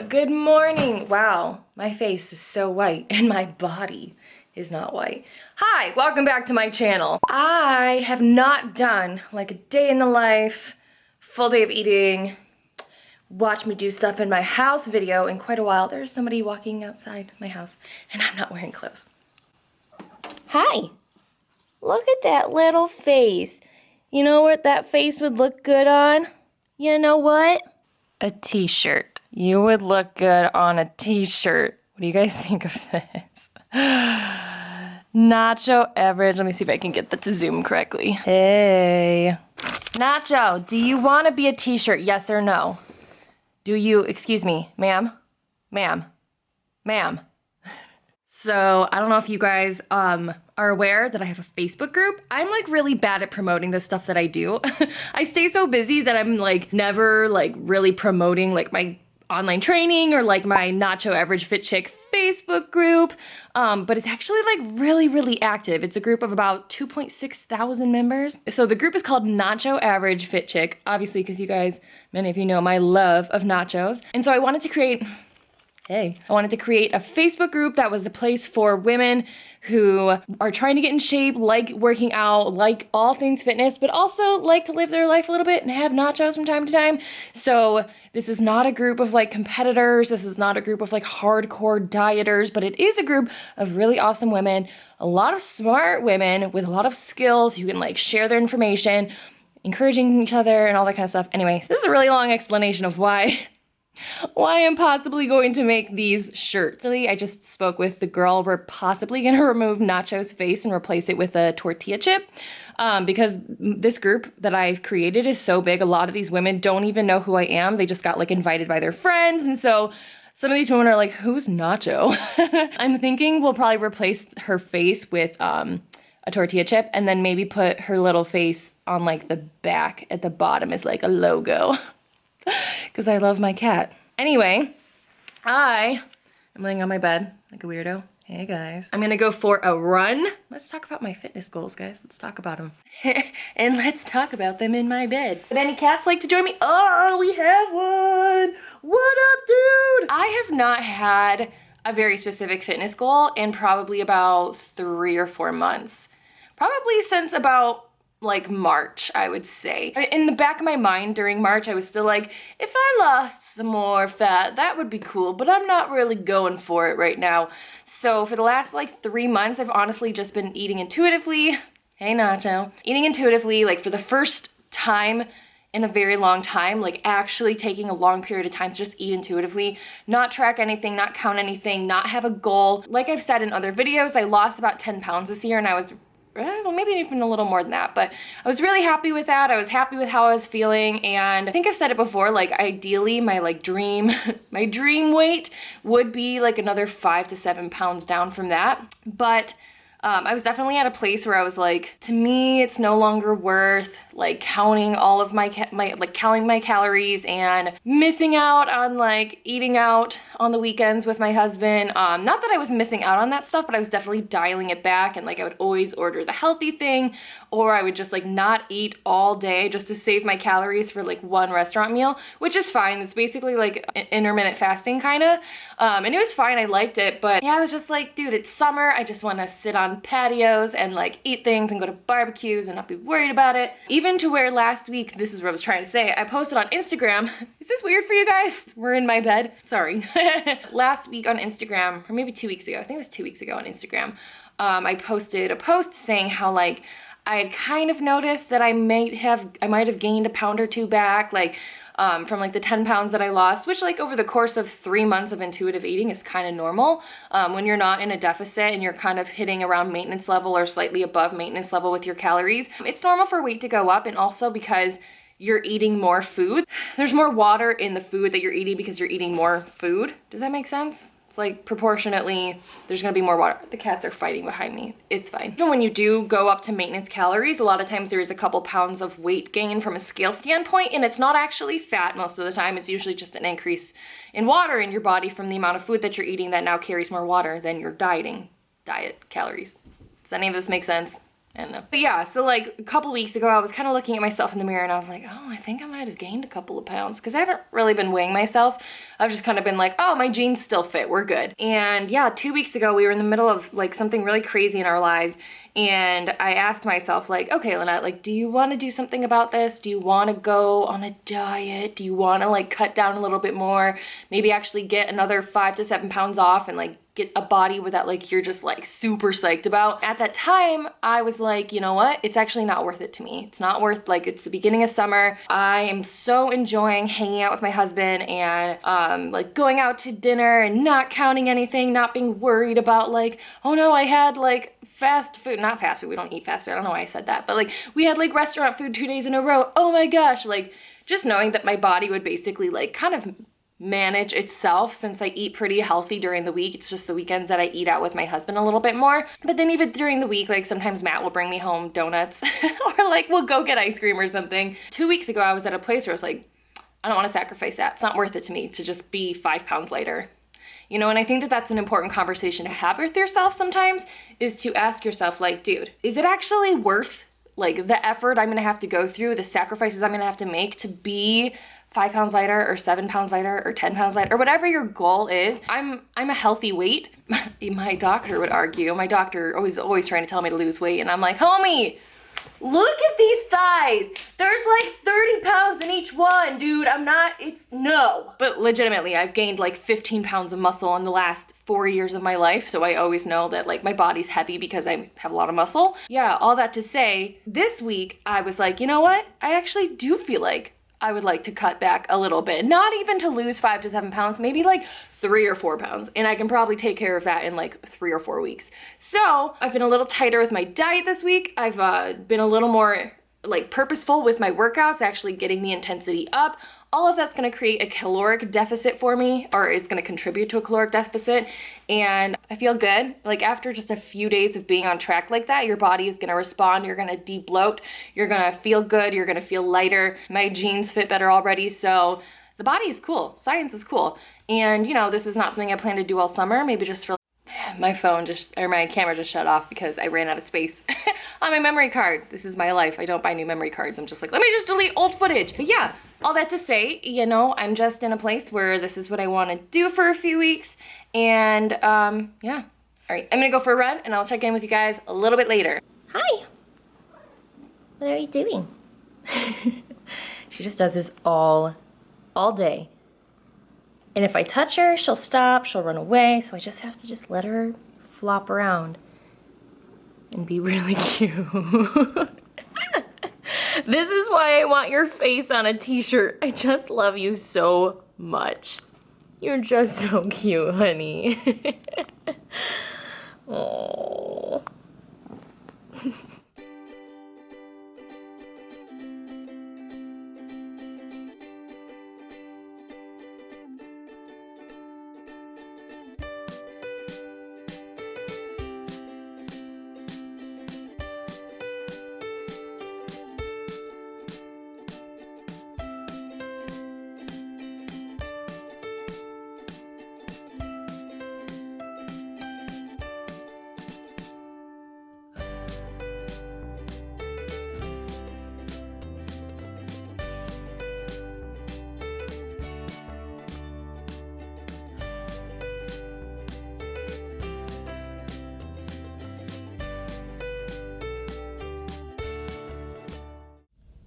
Good morning. Wow, my face is so white and my body is not white. Hi, welcome back to my channel. I have not done like a day in the life, full day of eating, watch me do stuff in my house video in quite a while. There's somebody walking outside my house and I'm not wearing clothes. Hi, look at that little face. You know what that face would look good on? You know what? A t-shirt. You would look good on a t-shirt. What do you guys think of this? Nacho average. Let me see if I can get that to zoom correctly. Hey. Nacho, do you want to be a t-shirt? Yes or no? Do you, excuse me, ma'am? Ma'am? Ma'am? So, I don't know if you guys are aware that I have a Facebook group. I'm like really bad at promoting the stuff that I do. I stay so busy that I'm like never like really promoting like my online training or like my Nacho Average Fit Chick Facebook group. But it's actually like really active. It's a group of about 2.6 thousand members. So the group is called Nacho Average Fit Chick, obviously because you guys, many of you know my love of nachos. And so I wanted to create I wanted to create a Facebook group that was a place for women who are trying to get in shape, like working out, like all things fitness, but also like to live their life a little bit and have nachos from time to time. So this is not a group of like competitors. This is not a group of like hardcore dieters, but it is a group of really awesome women, a lot of smart women with a lot of skills who can like share their information, encouraging each other and all that kind of stuff. Anyways, this is a really long explanation of why I'm possibly going to make these shirts. I just spoke with the girl. We're possibly going to remove Nacho's face and replace it with a tortilla chip because this group that I've created is so big. A lot of these women don't even know who I am. They just got like invited by their friends. And so some of these women are like, who's Nacho? I'm thinking we'll probably replace her face with a tortilla chip and then maybe put her little face on like the back at the bottom as like a logo. Because I love my cat. Anyway, I am laying on my bed like a weirdo. Hey guys. I'm gonna go for a run. Let's talk about my fitness goals, guys. Let's talk about them. And let's talk about them in my bed. Would any cats like to join me? Oh, we have one. What up, dude? I have not had a very specific fitness goal in probably about 3 or 4 months. Probably since about like March, I would say. In the back of my mind during March, I was still like, if I lost some more fat, that would be cool, but I'm not really going for it right now. So for the last like 3 months, I've honestly just been eating intuitively. Hey, Nacho. Eating intuitively, like for the first time in a very long time, like actually taking a long period of time to just eat intuitively, not track anything, not count anything, not have a goal. Like I've said in other videos, I lost about 10 pounds this year and I was well, maybe even a little more than that, but I was really happy with that. I was happy with how I was feeling, and I think I've said it before, like ideally my like dream, my dream weight would be like another 5 to 7 pounds down from that, but I was definitely at a place where I was like, to me, it's no longer worth like counting all of my counting my calories and missing out on like eating out on the weekends with my husband. Not that I was missing out on that stuff, but I was definitely dialing it back, and like I would always order the healthy thing, or I would just like not eat all day just to save my calories for like one restaurant meal, which is fine. It's basically like intermittent fasting kind of. And it was fine, I liked it, but yeah, I was just like, dude, it's summer. I just want to sit on patios and like eat things and go to barbecues and not be worried about it. Even to where last week, this is what I was trying to say, I posted on Instagram. Is this weird for you guys? We're in my bed. Sorry. Last week on Instagram, or maybe 2 weeks ago, I think it was 2 weeks ago on Instagram, I posted a post saying how like I had kind of noticed that I might have gained a pound or two back, like from like the 10 pounds that I lost, which like over the course of 3 months of intuitive eating is kind of normal. When you're not in a deficit and you're kind of hitting around maintenance level or slightly above maintenance level with your calories, it's normal for weight to go up, and also because you're eating more food. There's more water in the food that you're eating because you're eating more food. Does that make sense? Like proportionately, there's gonna be more water. The cats are fighting behind me. It's fine. Even when you do go up to maintenance calories, a lot of times there is a couple pounds of weight gain from a scale standpoint, and it's not actually fat most of the time. It's usually just an increase in water in your body from the amount of food that you're eating that now carries more water than your diet calories. Does any of this make sense? I don't know. But yeah, so like a couple weeks ago, I was kind of looking at myself in the mirror and I was like, oh, I think I might have gained a couple of pounds because I haven't really been weighing myself. I've just kind of been like, oh, my jeans still fit, we're good. And yeah, 2 weeks ago, we were in the middle of like something really crazy in our lives. And I asked myself like, okay, Lynette, like, do you want to do something about this? Do you want to go on a diet? Do you want to like cut down a little bit more? Maybe actually get another 5 to 7 pounds off and like get a body that like you're just like super psyched about. At that time, I was like, you know what? It's actually not worth it to me. It's not worth, like, it's the beginning of summer. I am so enjoying hanging out with my husband and like going out to dinner and not counting anything, not being worried about like, oh no, I had like fast food, not fast food, we don't eat fast food, I don't know why I said that, but like we had like restaurant food 2 days in a row. Oh my gosh, like just knowing that my body would basically like kind of manage itself since I eat pretty healthy during the week. It's just the weekends that I eat out with my husband a little bit more. But then even during the week, like sometimes Matt will bring me home donuts or like we'll go get ice cream or something. 2 weeks ago, I was at a place where I was like, I don't want to sacrifice that. It's not worth it to me to just be 5 pounds lighter. You know, and I think that that's an important conversation to have with yourself sometimes, is to ask yourself like, dude, is it actually worth like the effort I'm gonna have to go through, the sacrifices I'm gonna have to make to be 5 pounds lighter or 7 pounds lighter or 10 pounds lighter or whatever your goal is? I'm a healthy weight. My doctor would argue. My doctor always trying to tell me to lose weight, and I'm like, homie, look at these thighs. There's like 30 pounds in each one, dude. No. But legitimately, I've gained like 15 pounds of muscle in the last 4 years of my life, so I always know that like my body's heavy because I have a lot of muscle. Yeah, all that to say, this week I was like, you know what? I actually do feel like I would like to cut back a little bit. Not even to lose 5 to 7 pounds, maybe like 3 or 4 pounds. And I can probably take care of that in like 3 or 4 weeks. So I've been a little tighter with my diet this week. I've been a little more like purposeful with my workouts, actually getting the intensity up. All of that's gonna create a caloric deficit for me, or it's gonna contribute to a caloric deficit. And I feel good. Like after just a few days of being on track like that, your body is gonna respond. You're gonna de-bloat. You're gonna feel good. You're gonna feel lighter. My jeans fit better already. So the body is cool. Science is cool. And you know, this is not something I plan to do all summer, maybe just for my camera just shut off because I ran out of space on my memory card. This is my life. I don't buy new memory cards. I'm just like, let me just delete old footage. But yeah, all that to say, you know, I'm just in a place where this is what I want to do for a few weeks. And yeah. All right, I'm gonna go for a run and I'll check in with you guys a little bit later. Hi. What are you doing? She just does this all day. And if I touch her, she'll stop, she'll run away, so I just have to just let her flop around and be really cute. This is why I want your face on a t-shirt. I just love you so much. You're just so cute, honey. Aww.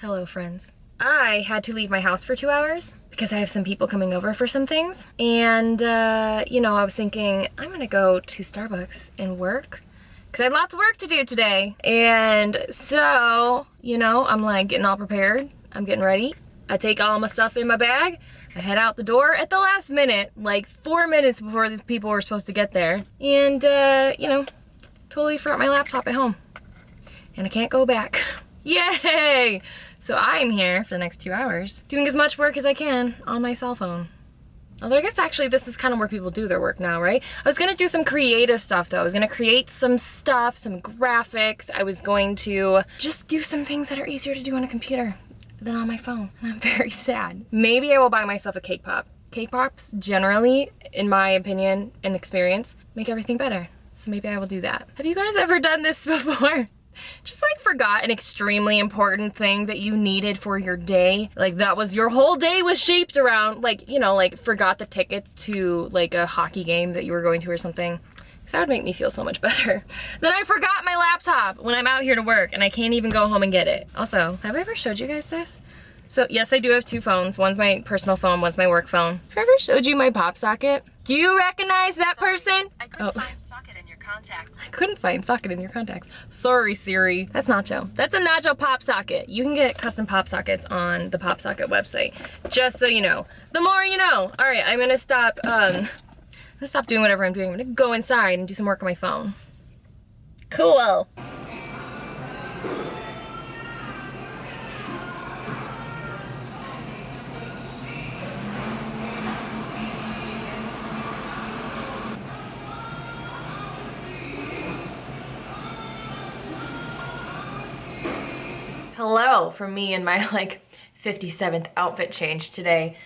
Hello, friends. I had to leave my house for 2 hours because I have some people coming over for some things. And, you know, I was thinking, I'm gonna go to Starbucks and work because I had lots of work to do today. And so, you know, I'm like getting all prepared. I'm getting ready. I take all my stuff in my bag. I head out the door at the last minute, like 4 minutes before these people were supposed to get there. And, you know, totally forgot my laptop at home. And I can't go back. Yay! So I'm here for the next 2 hours, doing as much work as I can on my cell phone. Although I guess actually this is kind of where people do their work now, right? I was gonna do some creative stuff though. I was gonna create some stuff, some graphics. I was going to just do some things that are easier to do on a computer than on my phone. And I'm very sad. Maybe I will buy myself a cake pop. Cake pops generally, in my opinion and experience, make everything better. So maybe I will do that. Have you guys ever done this before? just like forgot an extremely important thing that you needed for your day. Like that was your whole day was shaped around, like, you know, like forgot the tickets to like a hockey game that you were going to or something. Because that would make me feel so much better. Then I forgot my laptop when I'm out here to work and I can't even go home and get it. Also, have I ever showed you guys this? So yes, I do have two phones. One's my personal phone, one's my work phone. Have I ever showed you my pop socket? Do you recognize that person? I couldn't find socket in your contacts. I couldn't find socket in your contacts. Sorry, Siri. That's Nacho. That's a Nacho pop socket. You can get custom pop sockets on the pop socket website. Just so you know. The more you know. All right, I'm gonna stop doing whatever I'm doing. I'm gonna go inside and do some work on my phone. Cool. Hello from me and my like 57th outfit change today.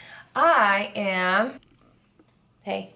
Hey.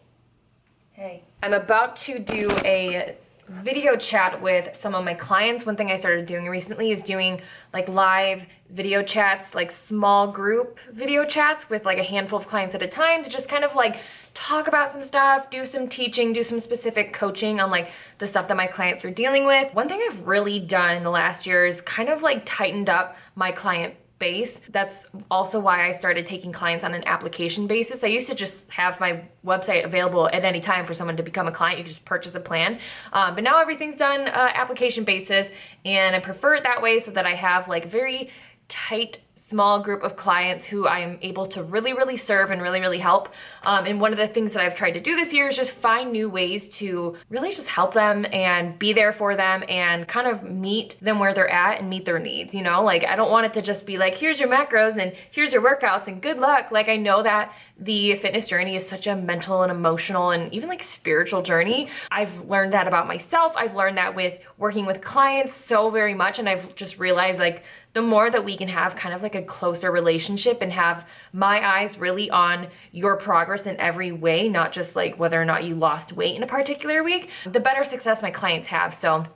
I'm about to do a video chat with some of my clients. One thing I started doing recently is doing like live video chats, like small group video chats with like a handful of clients at a time to just kind of like talk about some stuff, do some teaching, do some specific coaching on like the stuff that my clients are dealing with. One thing I've really done in the last year is kind of like tightened up my client base. That's also why I started taking clients on an application basis. I used to just have my website available at any time for someone to become a client. You could just purchase a plan. But now everything's done application basis, and I prefer it that way so that I have like very tight small group of clients who I'm able to really serve and really help. And one of the things that I've tried to do this year is just find new ways to really just help them and be there for them and kind of meet them where they're at and meet their needs, you know? Like I don't want it to just be like, here's your macros and here's your workouts and good luck. Like I know that the fitness journey is such a mental and emotional and even like spiritual journey. I've learned that about myself. I've learned that with working with clients so very much, and I've just realized like the more that we can have kind of like a closer relationship and have my eyes really on your progress in every way, not just like whether or not you lost weight in a particular week, the better success my clients have. So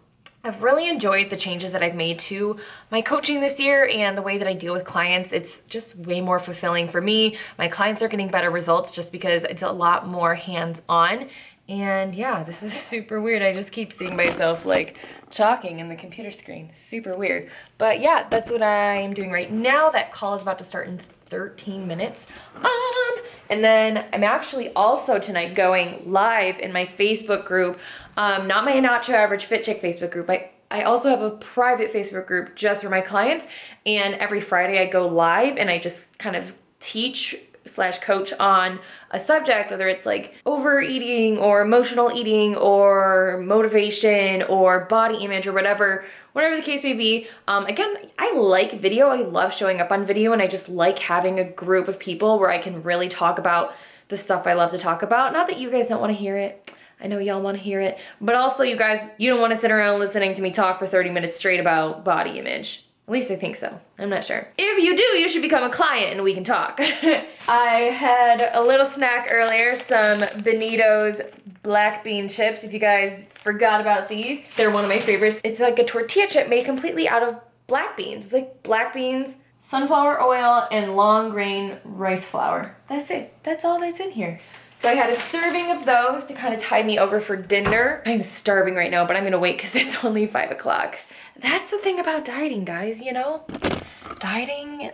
I've really enjoyed the changes that I've made to my coaching this year and the way that I deal with clients. It's just way more fulfilling for me. My clients are getting better results just because it's a lot more hands-on. And yeah, this is super weird. I just keep seeing myself like talking in the computer screen. Super weird. But yeah, that's what I'm doing right now. That call is about to start in 13 minutes. And then I'm actually also tonight going live in my Facebook group. Not my Not Your Average Fit Chick Facebook group. I also have a private Facebook group just for my clients. And every Friday I go live and I just kind of teach / coach on a subject, whether it's like overeating or emotional eating or motivation or body image or whatever the case may be. Again, I like video. I love showing up on video, and I just like having a group of people where I can really talk about the stuff I love to talk about. Not that you guys don't want to hear it. I know y'all want to hear it, but also you guys, you don't want to sit around listening to me talk for 30 minutes straight about body image. At least I think so. I'm not sure. If you do, you should become a client and we can talk. I had a little snack earlier, some Benito's black bean chips. If you guys forgot about these, they're one of my favorites. It's like a tortilla chip made completely out of black beans. It's like black beans, sunflower oil, and long grain rice flour. That's it. That's all that's in here. So I had a serving of those to kind of tide me over for dinner. I'm starving right now, but I'm gonna wait because it's only 5 o'clock. That's the thing about dieting, guys, you know? Dieting,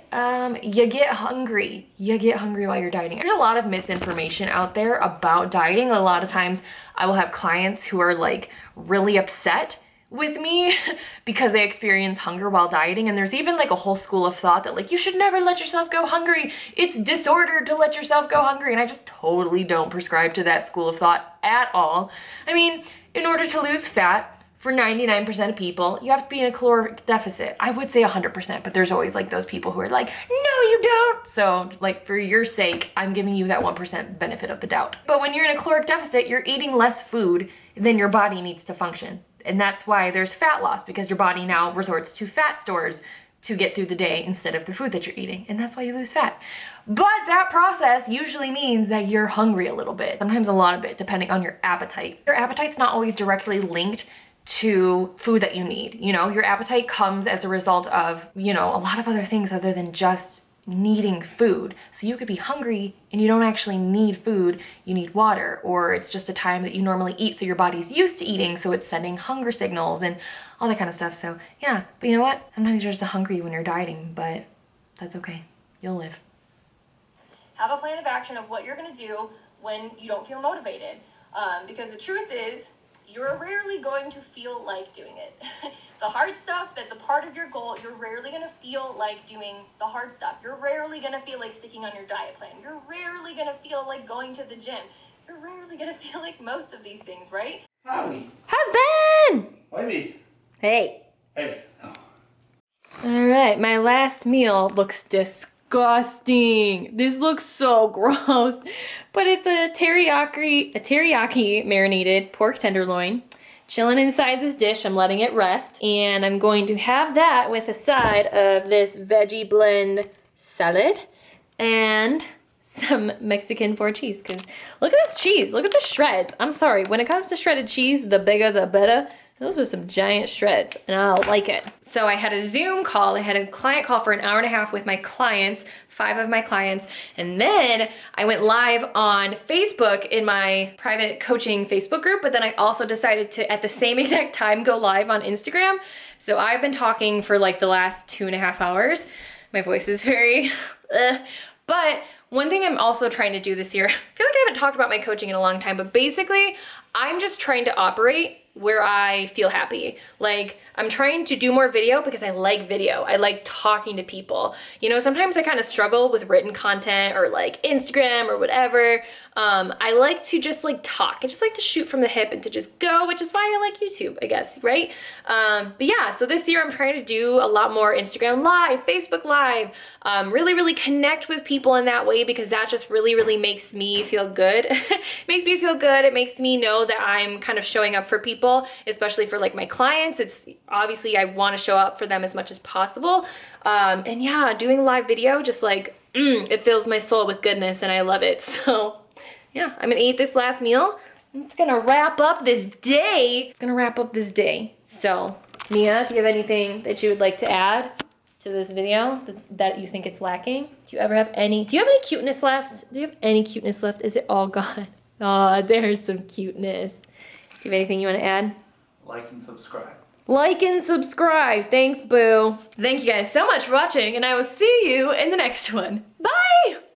you get hungry. You get hungry while you're dieting. There's a lot of misinformation out there about dieting. A lot of times I will have clients who are like really upset with me because they experience hunger while dieting, and there's even like a whole school of thought that like you should never let yourself go hungry. It's disordered to let yourself go hungry, and I just totally don't prescribe to that school of thought at all. I mean, in order to lose fat, for 99% of people, you have to be in a caloric deficit. I would say 100%, but there's always like those people who are like, no, you don't. So like for your sake, I'm giving you that 1% benefit of the doubt. But when you're in a caloric deficit, you're eating less food than your body needs to function. And that's why there's fat loss, because your body now resorts to fat stores to get through the day instead of the food that you're eating. And that's why you lose fat. But that process usually means that you're hungry a little bit, sometimes a lot of it, depending on your appetite. Your appetite's not always directly linked to food that you need. You know, your appetite comes as a result of, you know, a lot of other things other than just needing food. So you could be hungry and you don't actually need food, you need water, or it's just a time that you normally eat so your body's used to eating, so it's sending hunger signals and all that kind of stuff. So yeah, but you know what? Sometimes you're just hungry when you're dieting, but that's okay. You'll live. Have a plan of action of what you're going to do when you don't feel motivated. Because the truth is, you're rarely going to feel like doing it. The hard stuff that's a part of your goal, you're rarely going to feel like doing the hard stuff. You're rarely going to feel like sticking on your diet plan. You're rarely going to feel like going to the gym. You're rarely going to feel like most of these things, right? Howdy. Husband! Wavy. Hey. Hey. Oh. All right, my last meal looks disgusting. This looks so gross, but it's a teriyaki marinated pork tenderloin chilling inside this dish. I'm letting it rest, and I'm going to have that with a side of this veggie blend salad and some Mexican four cheese, because look at this cheese, look at the shreds. I'm sorry, when it comes to shredded cheese, the bigger the better. Those are some giant shreds, and I like it. So I had a Zoom call, I had a client call for an hour and a half with my clients, 5 of my clients, and then I went live on Facebook in my private coaching Facebook group, but then I also decided to, at the same exact time, go live on Instagram. So I've been talking for like the last 2.5 hours. My voice is very, but one thing I'm also trying to do this year, I feel like I haven't talked about my coaching in a long time, but basically I'm just trying to operate where I feel happy. Like, I'm trying to do more video because I like video. I like talking to people. You know, sometimes I kind of struggle with written content or like Instagram or whatever. I like to just like talk. I just like to shoot from the hip and to just go, which is why I like YouTube, I guess, right? But yeah, so this year I'm trying to do a lot more Instagram Live, Facebook Live, really connect with people in that way, because that just really makes me feel good. It makes me feel good. It makes me know that I'm kind of showing up for people, especially for like my clients. It's obviously I want to show up for them as much as possible. And yeah, doing live video just like, it fills my soul with goodness and I love it. So yeah, I'm gonna eat this last meal. It's gonna wrap up this day. It's gonna wrap up this day. So Mia, do you have anything that you would like to add to this video that you think it's lacking? Do you have any cuteness left? Do you have any cuteness left? Is it all gone? Oh, there's some cuteness. Do you have anything you want to add? Like and subscribe. Like and subscribe. Thank you guys so much for watching, and I will see you in the next one. Bye!